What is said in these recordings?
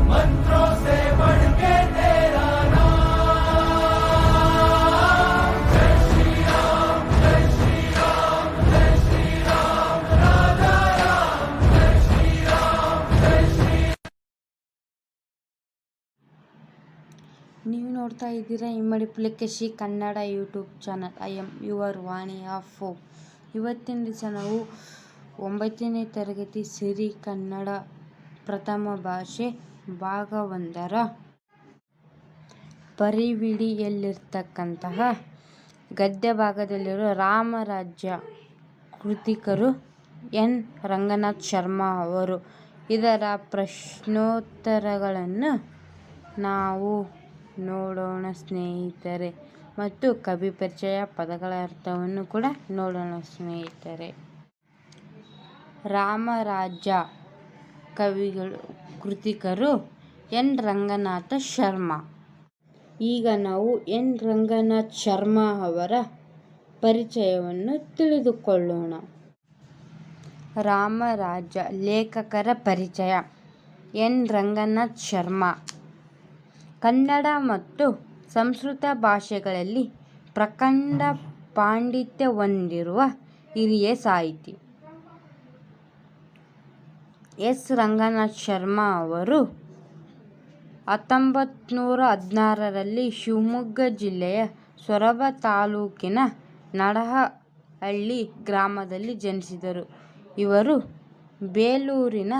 मंत्रों से बढ़ के तेरा नाम। जय श्री राम, जय श्री राम, जय श्री राम, राजा राम, जय श्री राम, जय श्री। ನೀವು ನೋಡ್ತಾ ಇದ್ದೀರಾ ಇಮ್ಮಡಿ Pulakeshi Kannada YouTube channel. I M your Vani of hope. ಇವತ್ತಿನ ದಿವಸ ನಾವು 9ನೇ ತರಗತಿ ಸಿರಿ ಕನ್ನಡ ಪ್ರಥಮ ಭಾಷೆ ಭಾಗ 1ರ ಪರಿವಿಡಿಯಲ್ಲಿರ್ತಕ್ಕಂತಹ ಗದ್ಯ ಭಾಗದಲ್ಲಿರುವ ರಾಮರಾಜ್ಯ ಕೃತಿಕರು ಎನ್ ರಂಗನಾಥ್ ಶರ್ಮಾ ಅವರು. ಇದರ ಪ್ರಶ್ನೋತ್ತರಗಳನ್ನು ನಾವು ನೋಡೋಣ ಸ್ನೇಹಿತರೆ, ಮತ್ತು ಕವಿ ಪರಿಚಯ, ಪದಗಳ ಅರ್ಥವನ್ನು ಕೂಡ ನೋಡೋಣ ಸ್ನೇಹಿತರೆ. ರಾಮರಾಜ್ಯ ಕೃತಿಕರು ಎನ್ ರಂಗನಾಥ ಶರ್ಮಾ. ಈಗ ನಾವು ಎನ್ ರಂಗನಾಥ್ ಶರ್ಮಾ ಅವರ ಪರಿಚಯವನ್ನು ತಿಳಿದುಕೊಳ್ಳೋಣ. ರಾಮರಾಜ್ಯ ಲೇಖಕರ ಪರಿಚಯ. ಎನ್ ರಂಗನಾಥ್ ಶರ್ಮಾ ಕನ್ನಡ ಮತ್ತು ಸಂಸ್ಕೃತ ಭಾಷೆಗಳಲ್ಲಿ ಪ್ರಕಾಂಡ ಪಾಂಡಿತ್ಯ ಹೊಂದಿರುವ ಹಿರಿಯ ಸಾಹಿತಿ. ಎಸ್ ರಂಗನಾಥ್ ಶರ್ಮಾ ಅವರು 1916ರಲ್ಲಿ ಶಿವಮೊಗ್ಗ ಜಿಲ್ಲೆಯ ಸೊರಬ ತಾಲೂಕಿನ ನಡಹಳ್ಳಿ ಗ್ರಾಮದಲ್ಲಿ ಜನಿಸಿದರು. ಇವರು ಬೇಲೂರಿನ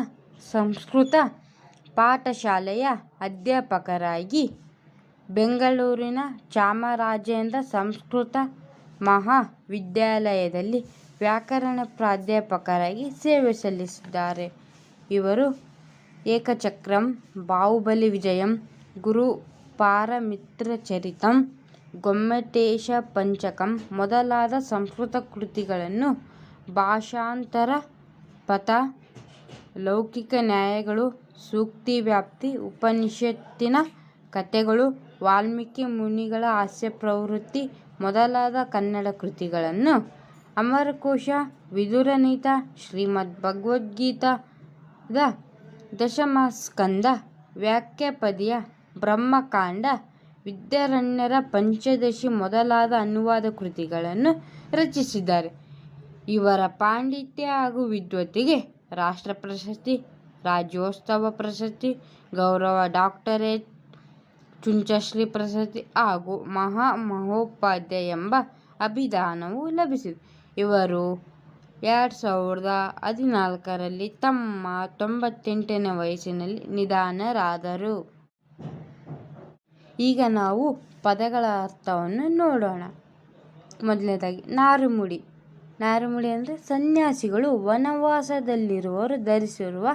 ಸಂಸ್ಕೃತ ಪಾಠಶಾಲೆಯ ಅಧ್ಯಾಪಕರಾಗಿ, ಬೆಂಗಳೂರಿನ ಚಾಮರಾಜೇಂದ್ರ ಸಂಸ್ಕೃತ ಮಹಾವಿದ್ಯಾಲಯದಲ್ಲಿ ವ್ಯಾಕರಣ ಪ್ರಾಧ್ಯಾಪಕರಾಗಿ ಸೇವೆ ಸಲ್ಲಿಸಿದ್ದಾರೆ. ಇವರು ಏಕಚಕ್ರಂ, ಬಾಹುಬಲಿ ವಿಜಯಂ, ಗುರುಪಾರಮಿತ್ರಚರಿತಂ, ಗೊಮ್ಮಟೇಶ ಪಂಚಕಂ ಮೊದಲಾದ ಸಂಸ್ಕೃತ ಕೃತಿಗಳನ್ನು, ಭಾಷಾಂತರ ಪಥ, ಲೌಕಿಕ ನ್ಯಾಯಗಳು, ಸೂಕ್ತಿವ್ಯಾಪ್ತಿ, ಉಪನಿಷತ್ತಿನ ಕಥೆಗಳು, ವಾಲ್ಮೀಕಿ ಮುನಿಗಳ ಹಾಸ್ಯಪ್ರವೃತ್ತಿ ಮೊದಲಾದ ಕನ್ನಡ ಕೃತಿಗಳನ್ನು, ಅಮರಕೋಶ, ವಿದುರನೀತ, ಶ್ರೀಮದ್ ಭಗವದ್ಗೀತಾದ ದಶಮಸ್ಕಂದ, ವ್ಯಾಖ್ಯಾಪದಿಯ, ಬ್ರಹ್ಮಕಾಂಡ, ವಿದ್ಯಾರಣ್ಯರ ಪಂಚದಶಿ ಮೊದಲಾದ ಅನುವಾದ ಕೃತಿಗಳನ್ನು ರಚಿಸಿದ್ದಾರೆ. ಇವರ ಪಾಂಡಿತ್ಯ ಹಾಗೂ ವಿದ್ವತ್ತಿಗೆ ರಾಷ್ಟ್ರ ಪ್ರಶಸ್ತಿ, ರಾಜ್ಯೋತ್ಸವ ಪ್ರಶಸ್ತಿ, ಗೌರವ ಡಾಕ್ಟರೇಟ್, ಚುಂಚಶ್ರೀ ಪ್ರಶಸ್ತಿ ಹಾಗೂ ಮಹಾಮಹೋಪಾಧ್ಯಾಯ ಎಂಬ ಅಭಿದಾನವೂ ಲಭಿಸಿದೆ. ಇವರು 2014ರಲ್ಲಿ ತಮ್ಮ 98ನೇ ವಯಸ್ಸಿನಲ್ಲಿ ನಿಧನರಾದರು. ಈಗ ನಾವು ಪದಗಳ ಅರ್ಥವನ್ನು ನೋಡೋಣ. ಮೊದಲನೇದಾಗಿ ನಾರುಮುಡಿ. ನಾರುಮುಡಿ ಅಂದರೆ ಸನ್ಯಾಸಿಗಳು ವನವಾಸದಲ್ಲಿರುವವರು ಧರಿಸಿರುವ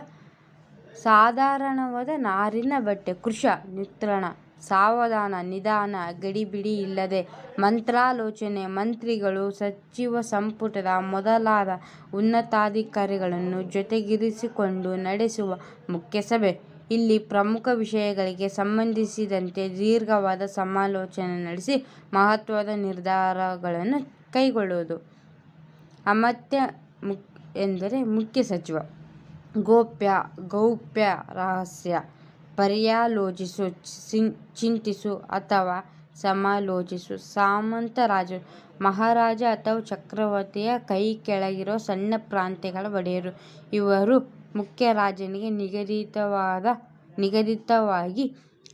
ಸಾಧಾರಣವಾದ ನಾರಿನ ಬಟ್ಟೆ. ಕೃಶ, ನಿತ್ರಣ, ಸಾವಧಾನ, ನಿಧಾನ, ಗಡಿಬಿಡಿ ಇಲ್ಲದೆ ಮಂತ್ರಾಲೋಚನೆ, ಮಂತ್ರಿಗಳು, ಸಚಿವ ಸಂಪುಟದ ಮೊದಲಾದ ಉನ್ನತಾಧಿಕಾರಿಗಳನ್ನು ಜೊತೆಗಿರಿಸಿಕೊಂಡು ನಡೆಸುವ ಮುಖ್ಯ ಸಭೆ. ಇಲ್ಲಿ ಪ್ರಮುಖ ವಿಷಯಗಳಿಗೆ ಸಂಬಂಧಿಸಿದಂತೆ ದೀರ್ಘವಾದ ಸಮಾಲೋಚನೆ ನಡೆಸಿ ಮಹತ್ವದ ನಿರ್ಧಾರಗಳನ್ನು ಕೈಗೊಳ್ಳುವುದು. ಅಮಾತ್ಯ ಎಂದರೆ ಮುಖ್ಯ ಸಚಿವ. ಗೋಪ್ಯ, ಗೌಪ್ಯ, ರಹಸ್ಯ. ಪರ್ಯಾಲೋಚಿಸು, ಚಿಂತಿಸು ಅಥವಾ ಸಮಾಲೋಚಿಸು. ಸಾಮಂತ ರಾಜರು, ಮಹಾರಾಜ ಅಥವಾ ಚಕ್ರವರ್ತಿಯ ಕೈ ಕೆಳಗಿರುವ ಸಣ್ಣ ಪ್ರಾಂತ್ಯಗಳ ಒಡೆಯರು. ಇವರು ಮುಖ್ಯ ರಾಜನಿಗೆ ನಿಗದಿತವಾಗಿ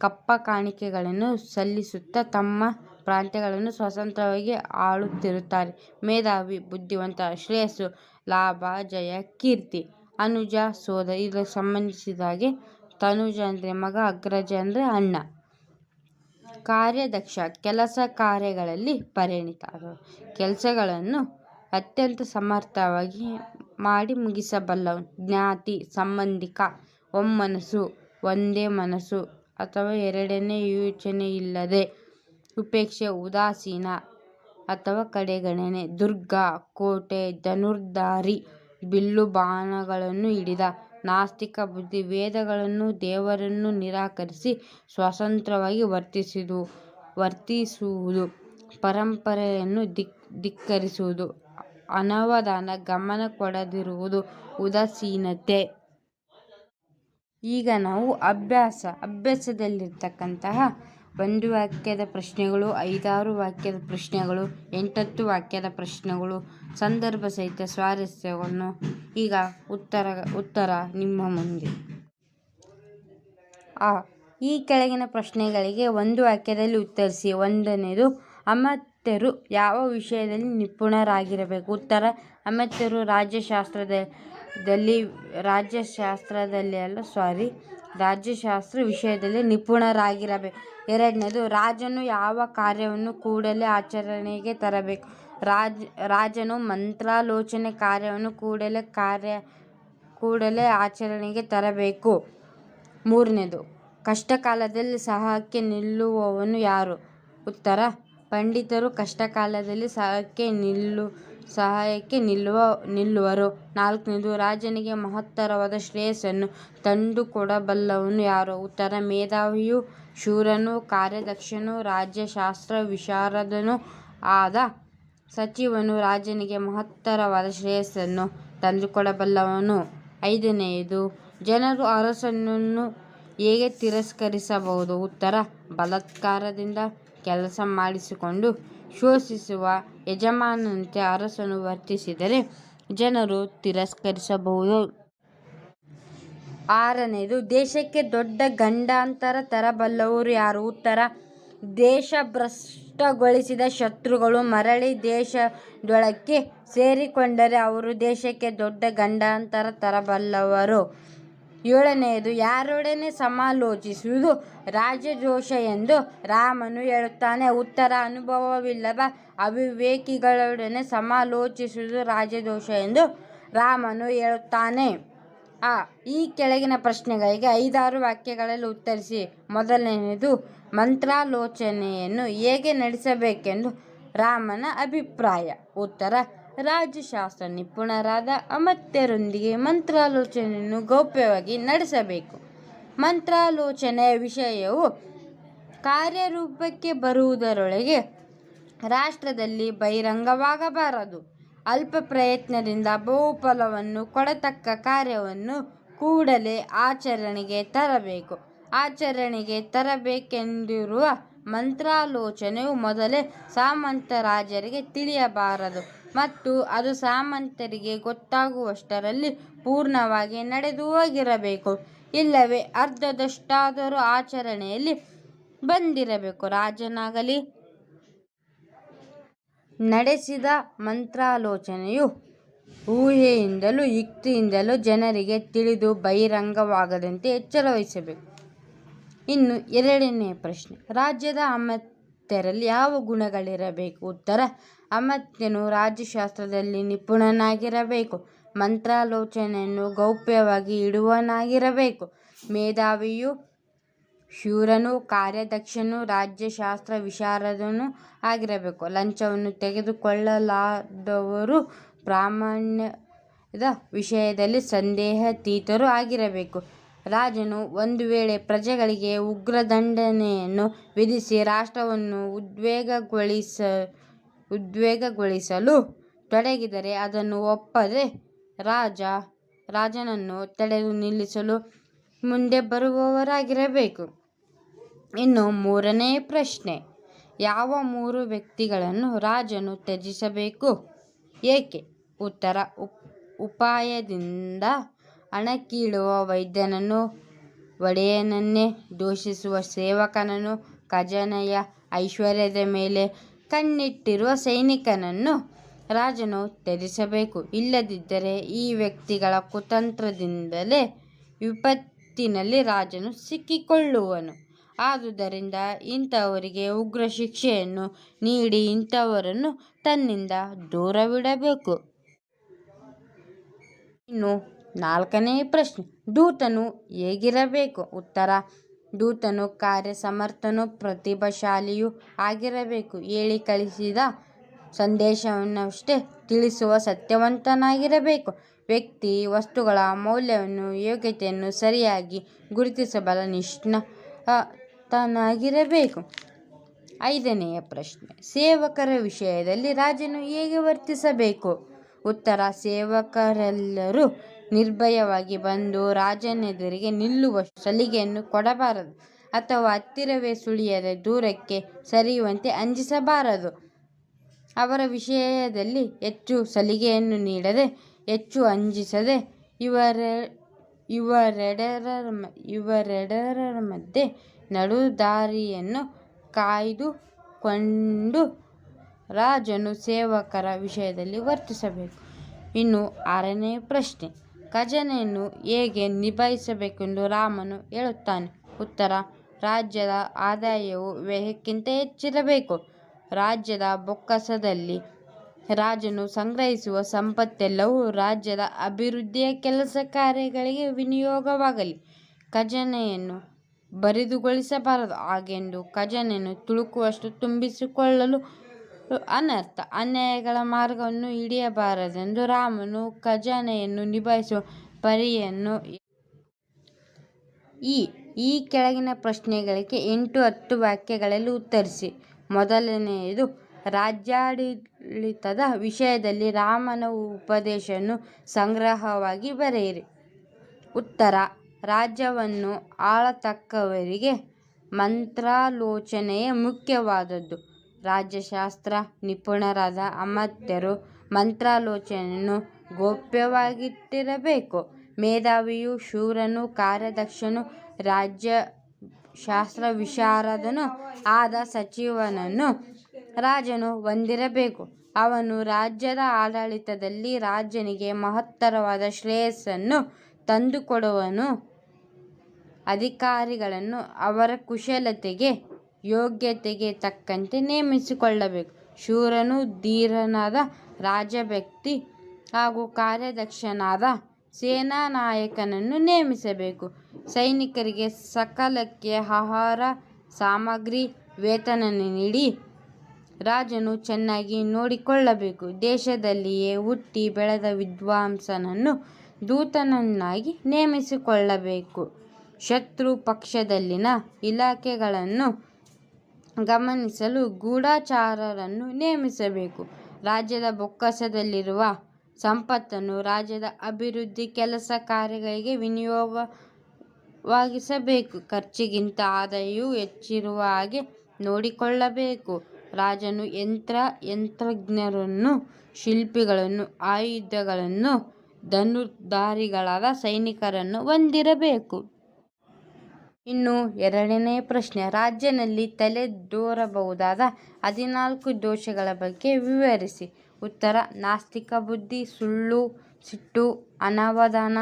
ಕಪ್ಪ ಕಾಣಿಕೆಗಳನ್ನು ಸಲ್ಲಿಸುತ್ತಾ ತಮ್ಮ ಪ್ರಾಂತ್ಯಗಳನ್ನು ಸ್ವತಂತ್ರವಾಗಿ ಆಳುತ್ತಿರುತ್ತಾರೆ. ಮೇಧಾವಿ, ಬುದ್ಧಿವಂತ. ಶ್ರೇಯಸ್ಸು, ಲಾಭ, ಜಯ, ಕೀರ್ತಿ. ಅನುಜ, ಸೋದರ. ಇದಕ್ಕೆ ಸಂಬಂಧಿಸಿದ ಹಾಗೆ ತನುಜ ಅಂದರೆ ಮಗ, ಅಗ್ರಜ ಅಂದರೆ ಅಣ್ಣ. ಕಾರ್ಯದಕ್ಷ, ಕೆಲಸ ಕಾರ್ಯಗಳಲ್ಲಿ ಪರಿಣಿತ. ಕೆಲಸಗಳನ್ನು ಅತ್ಯಂತ ಸಮರ್ಥವಾಗಿ ಮಾಡಿ ಮುಗಿಸಬಲ್ಲವನು. ಜ್ಞಾತಿ, ಸಂಬಂಧಿಕ. ಒಮ್ಮನಸ್ಸು, ಒಂದೇ ಮನಸ್ಸು ಅಥವಾ ಎರಡನೇ ಯೋಚನೆಯಿಲ್ಲದೆ. ಉಪೇಕ್ಷೆ, ಉದಾಸೀನ ಅಥವಾ ಕಡೆಗಣನೆ. ದುರ್ಗ, ಕೋಟೆ. ಧನುರ್ಧಾರಿ, ಬಿಲ್ಲು ಬಾಣಗಳನ್ನು ಹಿಡಿದ. ನಾಸ್ತಿಕ ಬುದ್ಧಿ, ವೇದಗಳನ್ನು ದೇವರನ್ನು ನಿರಾಕರಿಸಿ ಸ್ವತಂತ್ರವಾಗಿ ವರ್ತಿಸುವುದು. ಪರಂಪರೆಯನ್ನು ಧಿಕ್ಕರಿಸುವುದು. ಅನವಧಾನ, ಗಮನ ಕೊಡದಿರುವುದು. ಉದಾಸೀನತೆ. ಈಗ ನಾವು ಅಭ್ಯಾಸದಲ್ಲಿರ್ತಕ್ಕಂತಹ 1 ವಾಕ್ಯದ ಪ್ರಶ್ನೆಗಳು, 5-6 ವಾಕ್ಯದ ಪ್ರಶ್ನೆಗಳು, 8-10 ವಾಕ್ಯದ ಪ್ರಶ್ನೆಗಳು, ಸಂದರ್ಭ ಸಹಿತ ಸ್ವಾರಸ್ಯವನ್ನು ಈಗ ಉತ್ತರ ನಿಮ್ಮ ಮುಂದೆ. ಈ ಕೆಳಗಿನ ಪ್ರಶ್ನೆಗಳಿಗೆ 1 ವಾಕ್ಯದಲ್ಲಿ ಉತ್ತರಿಸಿ. 1ನೇದು, ಅಮಾತ್ಯರು ಯಾವ ವಿಷಯದಲ್ಲಿ ನಿಪುಣರಾಗಿರಬೇಕು? ಉತ್ತರ: ಅಮಾತ್ಯರು ರಾಜ್ಯಶಾಸ್ತ್ರ ವಿಷಯದಲ್ಲಿ ನಿಪುಣರಾಗಿರಬೇಕು. 2ನೇದು, ರಾಜನು ಯಾವ ಕಾರ್ಯವನ್ನು ಕೂಡಲೇ ಆಚರಣೆಗೆ ತರಬೇಕು? ರಾಜನು ಮಂತ್ರಾಲೋಚನೆ ಕಾರ್ಯವನ್ನು ಕೂಡಲೇ ಆಚರಣೆಗೆ ತರಬೇಕು. 3ನೇದು, ಕಷ್ಟಕಾಲದಲ್ಲಿ ಸಹಾಯಕ್ಕೆ ನಿಲ್ಲುವವನು ಯಾರು? ಉತ್ತರ: ಪಂಡಿತರು ಕಷ್ಟಕಾಲದಲ್ಲಿ ಸಹಾಯಕ್ಕೆ ನಿಲ್ಲುವರು. 4ನೇದು, ರಾಜನಿಗೆ ಮಹತ್ತರವಾದ ಶ್ರೇಯಸ್ಸನ್ನು ತಂದುಕೊಡಬಲ್ಲವನು ಯಾರು? ಉತ್ತರ: ಮೇಧಾವಿಯೂ ಶೂರನೂ ಕಾರ್ಯದಕ್ಷನೂ ರಾಜ್ಯಶಾಸ್ತ್ರ ವಿಶಾರದನೂ ಆದ ಸಚಿವನು ರಾಜನಿಗೆ ಮಹತ್ತರವಾದ ಶ್ರೇಯಸ್ಸನ್ನು ತಂದುಕೊಡಬಲ್ಲವನು. 5ನೇದು, ಜನರು ಅರಸನನ್ನು ಹೇಗೆ ತಿರಸ್ಕರಿಸಬಹುದು? ಉತ್ತರ: ಬಲಾತ್ಕಾರದಿಂದ ಕೆಲಸ ಮಾಡಿಸಿಕೊಂಡು ಶೋಷಿಸುವ ಯಜಮಾನನಂತೆ ಅರಸನು ವರ್ತಿಸಿದರೆ ಜನರು ತಿರಸ್ಕರಿಸಬಹುದು. 6ನೇದು, ದೇಶಕ್ಕೆ ದೊಡ್ಡ ಗಂಡಾಂತರ ತರಬಲ್ಲವರು ಯಾರು? ಉತ್ತರ: ದೇಶಭ್ರಷ್ಟಗೊಳಿಸಿದ ಶತ್ರುಗಳು ಮರಳಿ ದೇಶದೊಳಕ್ಕೆ ಸೇರಿಕೊಂಡರೆ ಅವರು ದೇಶಕ್ಕೆ ದೊಡ್ಡ ಗಂಡಾಂತರ ತರಬಲ್ಲವರು. 7ನೇದು, ಯಾರೊಡನೆ ಸಮಾಲೋಚಿಸುವುದು ರಾಜದೋಷ ಎಂದು ರಾಮನು ಹೇಳುತ್ತಾನೆ? ಉತ್ತರ: ಅನುಭವವಿಲ್ಲದ ಅವಿವೇಕಿಗಳೊಡನೆ ಸಮಾಲೋಚಿಸುವುದು ರಾಜದೋಷ ಎಂದು ರಾಮನು ಹೇಳುತ್ತಾನೆ. ಈ ಕೆಳಗಿನ ಪ್ರಶ್ನೆಗಳಿಗೆ 5-6 ವಾಕ್ಯಗಳಲ್ಲಿ ಉತ್ತರಿಸಿ. 1ನೇದು, ಮಂತ್ರಾಲೋಚನೆಯನ್ನು ಹೇಗೆ ನಡೆಸಬೇಕೆಂದು ರಾಮನ ಅಭಿಪ್ರಾಯ? ಉತ್ತರ: ರಾಜ್ಯಶಾಸ್ತ್ರ ನಿಪುಣರಾದ ಅಮಾತ್ಯರೊಂದಿಗೆ ಮಂತ್ರಾಲೋಚನೆಯನ್ನು ಗೌಪ್ಯವಾಗಿ ನಡೆಸಬೇಕು. ಮಂತ್ರಾಲೋಚನೆಯ ವಿಷಯವು ಕಾರ್ಯರೂಪಕ್ಕೆ ಬರುವುದರೊಳಗೆ ರಾಷ್ಟ್ರದಲ್ಲಿ ಬಹಿರಂಗವಾಗಬಾರದು. ಅಲ್ಪ ಪ್ರಯತ್ನದಿಂದ ಬಹುಫಲವನ್ನು ಕೊಡತಕ್ಕ ಕಾರ್ಯವನ್ನು ಕೂಡಲೇ ಆಚರಣೆಗೆ ತರಬೇಕು. ಆಚರಣೆಗೆ ತರಬೇಕೆಂದಿರುವ ಮಂತ್ರಾಲೋಚನೆಯು ಮೊದಲೇ ಸಾಮಂತ ರಾಜರಿಗೆ ತಿಳಿಯಬಾರದು ಮತ್ತು ಅದು ಸಾಮಂತರಿಗೆ ಗೊತ್ತಾಗುವಷ್ಟರಲ್ಲಿ ಪೂರ್ಣವಾಗಿ ನಡೆದು ಹೋಗಿರಬೇಕು. ಇಲ್ಲವೇ ಅರ್ಧದಷ್ಟಾದರೂ ಆಚರಣೆಯಲ್ಲಿ ಬಂದಿರಬೇಕು. ರಾಜನಾಗಲಿ ನಡೆಸಿದ ಮಂತ್ರಾಲೋಚನೆಯು ಊಹೆಯಿಂದಲೂ ಯುಕ್ತಿಯಿಂದಲೂ ಜನರಿಗೆ ತಿಳಿದು ಬಹಿರಂಗವಾಗದಂತೆ ಎಚ್ಚರವಹಿಸಬೇಕು. ಇನ್ನು 2ನೇ ಪ್ರಶ್ನೆ, ರಾಜ್ಯದ ಅಮಾತ್ಯರಲ್ಲಿ ಯಾವ ಗುಣಗಳಿರಬೇಕು? ಉತ್ತರ: ಅಮಾತ್ಯನು ರಾಜ್ಯಶಾಸ್ತ್ರದಲ್ಲಿ ನಿಪುಣನಾಗಿರಬೇಕು. ಮಂತ್ರಾಲೋಚನೆಯನ್ನು ಗೌಪ್ಯವಾಗಿ ಇಡುವವನಾಗಿರಬೇಕು. ಮೇಧಾವಿಯೂ ಶೂರನೂ ಕಾರ್ಯದಕ್ಷನೂ ರಾಜ್ಯಶಾಸ್ತ್ರ ವಿಶಾರದನೂ ಆಗಿರಬೇಕು. ಲಂಚವನ್ನು ತೆಗೆದುಕೊಳ್ಳಲಾರದವರೂ ಪ್ರಾಮಾಣ್ಯದ ವಿಷಯದಲ್ಲಿ ಸಂದೇಹಾತೀತರೂ ಆಗಿರಬೇಕು. ರಾಜನು ಒಂದು ವೇಳೆ ಪ್ರಜೆಗಳಿಗೆ ಉಗ್ರದಂಡನೆಯನ್ನು ವಿಧಿಸಿ ರಾಷ್ಟ್ರವನ್ನು ಉದ್ವೇಗಗೊಳಿಸಲು ತೊಡಗಿದರೆ ಅದನ್ನು ಒಪ್ಪದೆ ರಾಜನನ್ನು ತಡೆದು ನಿಲ್ಲಿಸಲು ಮುಂದೆ ಬರುವವರಾಗಿರಬೇಕು. ಇನ್ನು 3ನೇ ಪ್ರಶ್ನೆ, ಯಾವ 3 ವ್ಯಕ್ತಿಗಳನ್ನು ರಾಜನು ತ್ಯಜಿಸಬೇಕು? ಏಕೆ? ಉತ್ತರ: ಉಪಾಯದಿಂದ ಹಣ ಕೀಳುವ ವೈದ್ಯನನ್ನು, ಒಡೆಯನನ್ನೇ ದೂಷಿಸುವ ಸೇವಕನನ್ನು, ಖಜಾನೆಯ ಐಶ್ವರ್ಯದ ಮೇಲೆ ಕಣ್ಣಿಟ್ಟಿರುವ ಸೈನಿಕನನ್ನು ರಾಜನು ತ್ಯಜಿಸಬೇಕು. ಇಲ್ಲದಿದ್ದರೆ ಈ ವ್ಯಕ್ತಿಗಳ ಕುತಂತ್ರದಿಂದಲೇ ವಿಪತ್ತಿನಲ್ಲಿ ರಾಜನು ಸಿಕ್ಕಿಕೊಳ್ಳುವನು. ಆದುದರಿಂದ ಇಂಥವರಿಗೆ ಉಗ್ರ ಶಿಕ್ಷೆಯನ್ನು ನೀಡಿ ಇಂಥವರನ್ನು ತನ್ನಿಂದ ದೂರವಿಡಬೇಕು. ಇನ್ನು 4ನೇ ಪ್ರಶ್ನೆ, ದೂತನು ಹೇಗಿರಬೇಕು? ಉತ್ತರ: ದೂತನು ಕಾರ್ಯಸಮರ್ಥನೂ ಪ್ರತಿಭಾಶಾಲಿಯೂ ಆಗಿರಬೇಕು. ಹೇಳಿ ಕಳಿಸಿದ ಸಂದೇಶವನ್ನಷ್ಟೇ ತಿಳಿಸುವ ಸತ್ಯವಂತನಾಗಿರಬೇಕು. ವ್ಯಕ್ತಿ ವಸ್ತುಗಳ ಮೌಲ್ಯವನ್ನು ಯೋಗ್ಯತೆಯನ್ನು ಸರಿಯಾಗಿ ಗುರುತಿಸಬಲ್ಲ ನಿಷ್ಣಾತನಾಗಿರಬೇಕು. 5ನೇ ಪ್ರಶ್ನೆ, ಸೇವಕರ ವಿಷಯದಲ್ಲಿ ರಾಜನು ಹೇಗೆ ವರ್ತಿಸಬೇಕು? ಉತ್ತರ: ಸೇವಕರೆಲ್ಲರೂ ನಿರ್ಭಯವಾಗಿ ಬಂದು ರಾಜನೆದುರಿಗೆ ನಿಲ್ಲುವಷ್ಟು ಸಲಿಗೆಯನ್ನು ಕೊಡಬಾರದು ಅಥವಾ ಹತ್ತಿರವೇ ಸುಳಿಯದೆ ದೂರಕ್ಕೆ ಸರಿಯುವಂತೆ ಅಂಜಿಸಬಾರದು. ಅವರ ವಿಷಯದಲ್ಲಿ ಹೆಚ್ಚು ಸಲಿಗೆಯನ್ನು ನೀಡದೆ ಹೆಚ್ಚು ಅಂಜಿಸದೆ ಇವರೆಡರ ಮಧ್ಯೆ ನಡುದಾರಿಯನ್ನು ಕಾಯ್ದುಕೊಂಡು ರಾಜನು ಸೇವಕರ ವಿಷಯದಲ್ಲಿ ವರ್ತಿಸಬೇಕು. ಇನ್ನು 6ನೇ ಪ್ರಶ್ನೆ, ಖಜಾನೆಯನ್ನು ಹೇಗೆ ನಿಭಾಯಿಸಬೇಕೆಂದು ರಾಮನು ಹೇಳುತ್ತಾನೆ? ಉತ್ತರ: ರಾಜ್ಯದ ಆದಾಯವು ವ್ಯಯಕ್ಕಿಂತ ಹೆಚ್ಚಿರಬೇಕು. ರಾಜ್ಯದ ಬೊಕ್ಕಸದಲ್ಲಿ ರಾಜನು ಸಂಗ್ರಹಿಸುವ ಸಂಪತ್ತೆಲ್ಲವೂ ರಾಜ್ಯದ ಅಭಿವೃದ್ಧಿಯ ಕೆಲಸ ಕಾರ್ಯಗಳಿಗೆ ವಿನಿಯೋಗವಾಗಲಿ. ಖಜಾನೆಯನ್ನು ಬರಿದುಗೊಳಿಸಬಾರದು. ಹಾಗೆಂದು ಖಜಾನೆಯನ್ನು ತುಳುಕುವಷ್ಟು ತುಂಬಿಸಿಕೊಳ್ಳಲು ಅನರ್ಥ. ಅನ್ಯಾಯಗಳ ಮಾರ್ಗವನ್ನು ಹಿಡಿಯಬಾರದೆಂದು ರಾಮನು ಖಜಾನೆಯನ್ನು ನಿಭಾಯಿಸುವ ಪರಿಯನ್ನು ಈ ಕೆಳಗಿನ ಪ್ರಶ್ನೆಗಳಿಗೆ 8-10 ವಾಕ್ಯಗಳಲ್ಲಿ ಉತ್ತರಿಸಿ. ಮೊದಲನೆಯದು, ರಾಜ್ಯಾಡಳಿತದ ವಿಷಯದಲ್ಲಿ ರಾಮನ ಉಪದೇಶವನ್ನು ಸಂಗ್ರಹವಾಗಿ ಬರೆಯಿರಿ. ಉತ್ತರ: ರಾಜ್ಯವನ್ನು ಆಳತಕ್ಕವರಿಗೆ ಮಂತ್ರಾಲೋಚನೆಯೇ ಮುಖ್ಯವಾದದ್ದು. ರಾಜ್ಯಶಾಸ್ತ್ರ ನಿಪುಣರಾದ ಅಮಾತ್ಯರು ಮಂತ್ರಾಲೋಚನೆಯನ್ನು ಗೌಪ್ಯವಾಗಿಟ್ಟಿರಬೇಕು. ಮೇಧಾವಿಯೂ ಶೂರನೂ ಕಾರ್ಯದಕ್ಷನೂ ರಾಜ್ಯಶಾಸ್ತ್ರ ವಿಶಾರದನೂ ಆದ ಸಚಿವನನ್ನು ರಾಜನು ಹೊಂದಿರಬೇಕು. ಅವನು ರಾಜ್ಯದ ಆಡಳಿತದಲ್ಲಿ ರಾಜನಿಗೆ ಮಹತ್ತರವಾದ ಶ್ರೇಯಸ್ಸನ್ನು ತಂದುಕೊಡುವನು. ಅಧಿಕಾರಿಗಳನ್ನು ಅವರ ಕುಶಲತೆಗೆ ಯೋಗ್ಯತೆಗೆ ತಕ್ಕಂತೆ ನೇಮಿಸಿಕೊಳ್ಳಬೇಕು. ಶೂರನೂ ಧೀರನಾದ ರಾಜಭಕ್ತಿ ಹಾಗೂ ಕಾರ್ಯದಕ್ಷನಾದ ಸೇನಾನಾಯಕನನ್ನು ನೇಮಿಸಬೇಕು. ಸೈನಿಕರಿಗೆ ಸಕಾಲಕ್ಕೆ ಆಹಾರ ಸಾಮಗ್ರಿ ವೇತನ ನೀಡಿ ರಾಜನು ಚೆನ್ನಾಗಿ ನೋಡಿಕೊಳ್ಳಬೇಕು. ದೇಶದಲ್ಲಿಯೇ ಹುಟ್ಟಿ ಬೆಳೆದ ವಿದ್ವಾಂಸನನ್ನು ದೂತನನ್ನಾಗಿ ನೇಮಿಸಿಕೊಳ್ಳಬೇಕು. ಶತ್ರು ಪಕ್ಷದಲ್ಲಿನ ಇಲಾಖೆಗಳನ್ನು ಗಮನಿಸಲು ಗೂಢಚಾರರನ್ನು ನೇಮಿಸಬೇಕು. ರಾಜ್ಯದ ಬೊಕ್ಕಸದಲ್ಲಿರುವ ಸಂಪತ್ತನ್ನು ರಾಜ್ಯದ ಅಭಿವೃದ್ಧಿ ಕೆಲಸ ಕಾರ್ಯಗಳಿಗೆ ವಿನಿಯೋಗವಾಗಿಸಬೇಕು. ಖರ್ಚಿಗಿಂತ ಆದಾಯವು ಹೆಚ್ಚಿರುವ ಹಾಗೆ ನೋಡಿಕೊಳ್ಳಬೇಕು. ರಾಜನು ಯಂತ್ರಜ್ಞರನ್ನು, ಶಿಲ್ಪಿಗಳನ್ನು, ಆಯುಧಗಳನ್ನು, ಧನುರ್ಧಾರಿಗಳಾದ ಸೈನಿಕರನ್ನು ಹೊಂದಿರಬೇಕು. ಇನ್ನು 2ನೇ ಪ್ರಶ್ನೆ, ರಾಜನಲ್ಲಿ ತಲೆದೋರಬಹುದಾದ 14 ದೋಷಗಳ ಬಗ್ಗೆ ವಿವರಿಸಿ. ಉತ್ತರ: ನಾಸ್ತಿಕ ಬುದ್ಧಿ, ಸುಳ್ಳು, ಸಿಟ್ಟು, ಅನಾವಧಾನ,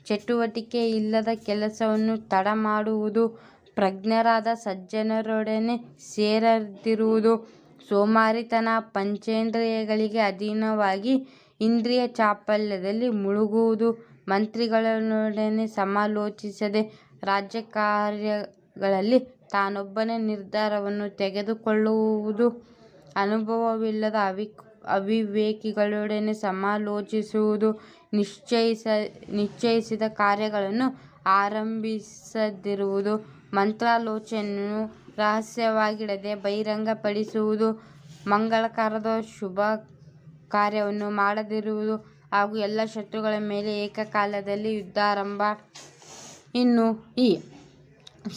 ಚಟುವಟಿಕೆ ಇಲ್ಲದ ಕೆಲಸವನ್ನು ತಡ ಮಾಡುವುದು, ಪ್ರಜ್ಞರಾದ ಸಜ್ಜನರೊಡನೆ ಸೇರದಿರುವುದು, ಸೋಮಾರಿತನ, ಪಂಚೇಂದ್ರಿಯಗಳಿಗೆ ಅಧೀನವಾಗಿ ಇಂದ್ರಿಯ ಚಾಪಲ್ಯದಲ್ಲಿ ಮುಳುಗುವುದು, ಮಂತ್ರಿಗಳೊಡನೆ ಸಮಾಲೋಚಿಸದೆ ರಾಜ್ಯಕಾರ್ಯಗಳಲ್ಲಿ ತಾನೊಬ್ಬನೇ ನಿರ್ಧಾರವನ್ನು ತೆಗೆದುಕೊಳ್ಳುವುದು, ಅನುಭವವಿಲ್ಲದ ಅವಿವೇಕಿಗಳೊಡನೆ ಸಮಾಲೋಚಿಸುವುದು, ನಿಶ್ಚಯಿಸಿದ ಕಾರ್ಯಗಳನ್ನು ಆರಂಭಿಸದಿರುವುದು, ಮಂತ್ರಾಲೋಚನೆಯನ್ನು ರಹಸ್ಯವಾಗಿಡದೆ ಬಹಿರಂಗಪಡಿಸುವುದು, ಮಂಗಳಕರದ ಶುಭ ಕಾರ್ಯವನ್ನು ಮಾಡದಿರುವುದು ಹಾಗೂ ಎಲ್ಲ ಶತ್ರುಗಳ ಮೇಲೆ ಏಕಕಾಲದಲ್ಲಿ ಯುದ್ಧಾರಂಭ. ಇನ್ನು ಈ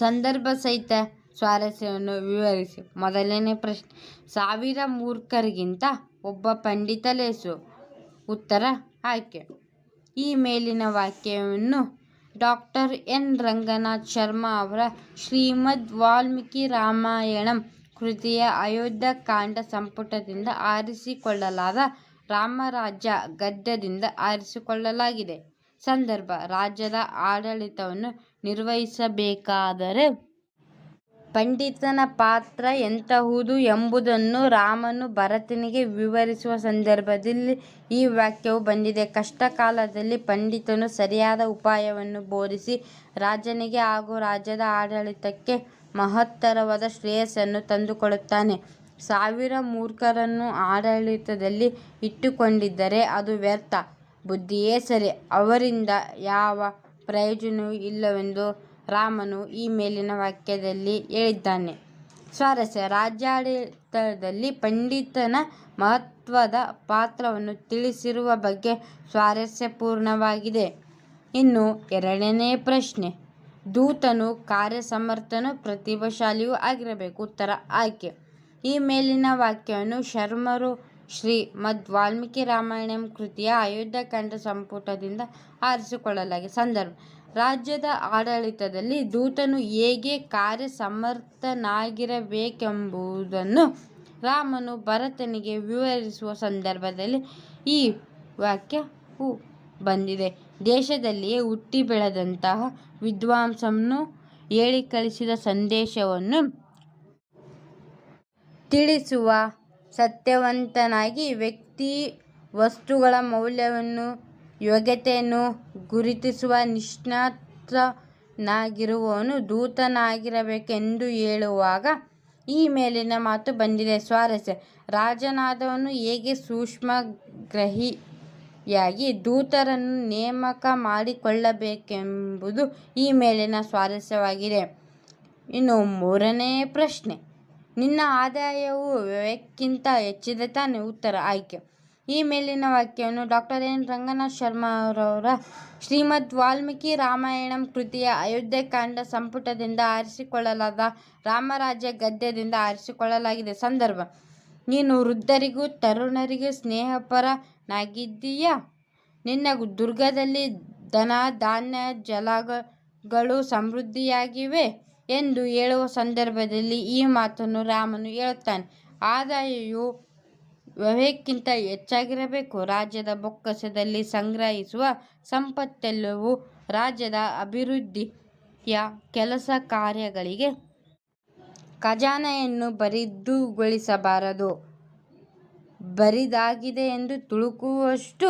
ಸಂದರ್ಭಸಹಿತ ಸ್ವಾರಸ್ಯವನ್ನು ವಿವರಿಸಿ. ಮೊದಲನೇ ಪ್ರಶ್ನೆ, 1000 ಮೂರ್ಖರಿಗಿಂತ ಒಬ್ಬ ಪಂಡಿತ ಲೇಸು. ಉತ್ತರ ಆಯ್ಕೆ. ಈ ಮೇಲಿನ ವಾಕ್ಯವನ್ನು ಡಾ. ಎನ್. ರಂಗನಾಥ್ ಶರ್ಮ ಅವರ ಶ್ರೀಮದ್ ವಾಲ್ಮೀಕಿ ರಾಮಾಯಣಂ ಕೃತಿಯ ಅಯೋಧ್ಯಕಾಂಡ ಸಂಪುಟದಿಂದ ಆರಿಸಿಕೊಳ್ಳಲಾದ ರಾಮರಾಜ್ಯ ಗದ್ಯದಿಂದ ಆರಿಸಿಕೊಳ್ಳಲಾಗಿದೆ. ಸಂದರ್ಭ: ರಾಜ್ಯದ ಆಡಳಿತವನ್ನು ನಿರ್ವಹಿಸಬೇಕಾದರೆ ಪಂಡಿತನ ಪಾತ್ರ ಎಂತಹುದು ಎಂಬುದನ್ನು ರಾಮನು ಭರತನಿಗೆ ವಿವರಿಸುವ ಸಂದರ್ಭದಲ್ಲಿ ಈ ವಾಕ್ಯವು ಬಂದಿದೆ. ಕಷ್ಟಕಾಲದಲ್ಲಿ ಪಂಡಿತನು ಸರಿಯಾದ ಉಪಾಯವನ್ನು ಬೋಧಿಸಿ ರಾಜನಿಗೆ ಹಾಗೂ ರಾಜ್ಯದ ಆಡಳಿತಕ್ಕೆ ಮಹತ್ತರವಾದ ಶ್ರೇಯಸ್ಸನ್ನು ತಂದುಕೊಡುತ್ತಾನೆ. 1000 ಮೂರ್ಖರನ್ನು ಆಡಳಿತದಲ್ಲಿ ಇಟ್ಟುಕೊಂಡಿದ್ದರೆ ಅದು ವ್ಯರ್ಥ, ಬುದ್ಧಿಯೇ ಸರಿ, ಅವರಿಂದ ಯಾವ ಪ್ರಯೋಜನವೂ ಇಲ್ಲವೆಂದು ರಾಮನು ಈ ಮೇಲಿನ ವಾಕ್ಯದಲ್ಲಿ ಹೇಳಿದ್ದಾನೆ. ಸ್ವಾರಸ್ಯ: ರಾಜ್ಯಾಡಳಿತದಲ್ಲಿ ಪಂಡಿತನ ಮಹತ್ವದ ಪಾತ್ರವನ್ನು ತಿಳಿಸಿರುವ ಬಗ್ಗೆ ಸ್ವಾರಸ್ಯಪೂರ್ಣವಾಗಿದೆ. ಇನ್ನು ಎರಡನೇ ಪ್ರಶ್ನೆ, ದೂತನು ಕಾರ್ಯಸಮರ್ಥನೂ ಪ್ರತಿಭಾಶಾಲಿಯೂ ಆಗಿರಬೇಕು. ಉತ್ತರ ಆಯ್ಕೆ. ಈ ಮೇಲಿನ ವಾಕ್ಯವನ್ನು ಶರ್ಮರು ಶ್ರೀಮದ್ ವಾಲ್ಮೀಕಿ ರಾಮಾಯಣಂ ಕೃತಿಯ ಅಯೋಧ್ಯಕಾಂಡ ಸಂಪುಟದಿಂದ ಆರಿಸಿಕೊಳ್ಳಲಾಗಿದೆ. ಸಂದರ್ಭ: ರಾಜ್ಯದ ಆಡಳಿತದಲ್ಲಿ ದೂತನು ಹೇಗೆ ಕಾರ್ಯಸಮರ್ಥನಾಗಿರಬೇಕೆಂಬುದನ್ನು ರಾಮನು ಭರತನಿಗೆ ವಿವರಿಸುವ ಸಂದರ್ಭದಲ್ಲಿ ಈ ವಾಕ್ಯವು ಬಂದಿದೆ. ದೇಶದಲ್ಲಿಯೇ ಹುಟ್ಟಿ ಬೆಳೆದಂತಹ ವಿದ್ವಾಂಸನು ಹೇಳಿ ಕಳಿಸಿದ ಸಂದೇಶವನ್ನು ತಿಳಿಸುವ ಸತ್ಯವಂತನಾಗಿ, ವ್ಯಕ್ತಿ ವಸ್ತುಗಳ ಮೌಲ್ಯವನ್ನು ಯೋಗ್ಯತೆಯನ್ನು ಗುರುತಿಸುವ ನಿಷ್ಣಾತನಾಗಿರುವವನು ದೂತನಾಗಿರಬೇಕೆಂದು ಹೇಳುವಾಗ ಈ ಮೇಲಿನ ಮಾತು ಬಂದಿದೆ. ಸ್ವಾರಸ್ಯ: ರಾಜನಾದವನು ಹೇಗೆ ಸೂಕ್ಷ್ಮಗ್ರಹಿಯಾಗಿ ದೂತರನ್ನು ನೇಮಕ ಮಾಡಿಕೊಳ್ಳಬೇಕೆಂಬುದು ಈ ಮೇಲಿನ ಸ್ವಾರಸ್ಯವಾಗಿದೆ. ಇನ್ನು ಮೂರನೇ ಪ್ರಶ್ನೆ, ನಿನ್ನ ಆದಾಯವು ವ್ಯಯಕ್ಕಿಂತ ಹೆಚ್ಚಿದೆ ತಾನೆ? ಉತ್ತರ ಆಯ್ಕೆ. ಈ ಮೇಲಿನ ವಾಕ್ಯವನ್ನು ಡಾ ಎನ್ ರಂಗನಾಥ್ ಶರ್ಮರವರ ಶ್ರೀಮದ್ ವಾಲ್ಮೀಕಿ ರಾಮಾಯಣಂ ಕೃತಿಯ ಅಯೋಧ್ಯಕಾಂಡ ಸಂಪುಟದಿಂದ ಆರಿಸಿಕೊಳ್ಳಲಾದ ರಾಮರಾಜ್ಯ ಗದ್ಯದಿಂದ ಆರಿಸಿಕೊಳ್ಳಲಾಗಿದೆ. ಸಂದರ್ಭ: ನೀನು ವೃದ್ಧರಿಗೂ ತರುಣರಿಗೂ ಸ್ನೇಹಪರನಾಗಿದ್ದೀಯಾ? ನಿನ್ನ ದುರ್ಗದಲ್ಲಿ ಧನ ಧಾನ್ಯ ಜಲಗಳು ಸಮೃದ್ಧಿಯಾಗಿವೆ ಎಂದು ಹೇಳುವ ಸಂದರ್ಭದಲ್ಲಿ ಈ ಮಾತನ್ನು ರಾಮನು ಹೇಳುತ್ತಾನೆ. ಆದಾಯವು ವ್ಯಯಕ್ಕಿಂತ ಹೆಚ್ಚಾಗಿರಬೇಕು. ರಾಜ್ಯದ ಬೊಕ್ಕಸದಲ್ಲಿ ಸಂಗ್ರಹಿಸುವ ಸಂಪತ್ತೆಲ್ಲವೂ ರಾಜ್ಯದ ಅಭಿವೃದ್ಧಿಯ ಕೆಲಸ ಕಾರ್ಯಗಳಿಗೆ ಖಜಾನೆಯನ್ನು ಬರಿದುಗೊಳಿಸಬಾರದು. ಬರಿದಾಗಿದೆ ಎಂದು ತುಳುಕುವಷ್ಟು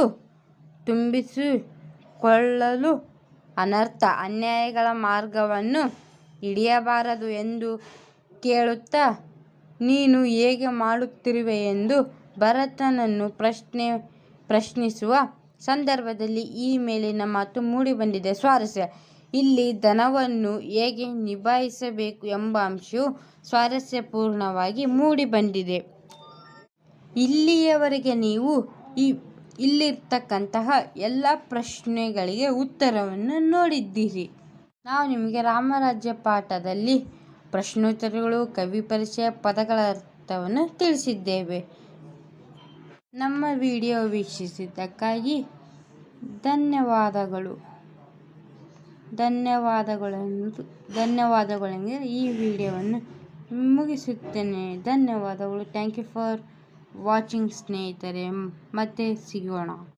ತುಂಬಿಸಿಕೊಳ್ಳಲು ಅನರ್ಥ, ಅನ್ಯಾಯಗಳ ಮಾರ್ಗವನ್ನು ಹಿಡಿಯಬಾರದು ಎಂದು ಕೇಳುತ್ತಾ ನೀನು ಹೇಗೆ ಮಾಡುತ್ತಿರುವೆ ಎಂದು ಭರತನನ್ನು ಪ್ರಶ್ನಿಸುವ ಸಂದರ್ಭದಲ್ಲಿ ಈ ಮೇಲಿನ ಮಾತು ಮೂಡಿಬಂದಿದೆ. ಸ್ವಾರಸ್ಯ: ಇಲ್ಲಿ ಧನವನ್ನು ಹೇಗೆ ನಿಭಾಯಿಸಬೇಕು ಎಂಬ ಅಂಶವು ಸ್ವಾರಸ್ಯಪೂರ್ಣವಾಗಿ ಮೂಡಿಬಂದಿದೆ. ಇಲ್ಲಿಯವರೆಗೆ ನೀವು ಇಲ್ಲಿರ್ತಕ್ಕಂತಹ ಎಲ್ಲ ಪ್ರಶ್ನೆಗಳಿಗೆ ಉತ್ತರವನ್ನು ನೋಡಿದ್ದೀರಿ. ನಾವು ನಿಮಗೆ ರಾಮರಾಜ್ಯ ಪಾಠದಲ್ಲಿ ಪ್ರಶ್ನೋತ್ತರಗಳು, ಕವಿ ಪರಿಚಯ, ಪದಗಳ ಅರ್ಥವನ್ನು ತಿಳಿಸಿದ್ದೇವೆ. ನಮ್ಮ ವಿಡಿಯೋ ವೀಕ್ಷಿಸಿದ್ದಕ್ಕಾಗಿ ಧನ್ಯವಾದಗಳೊಂದಿಗೆ ಈ ವಿಡಿಯೋವನ್ನು ಮುಗಿಸುತ್ತೇನೆ. ಧನ್ಯವಾದಗಳು. ಥ್ಯಾಂಕ್ ಯು ಫಾರ್ ವಾಚಿಂಗ್ ಸ್ನೇಹಿತರೆ. ಮತ್ತೆ ಸಿಗೋಣ.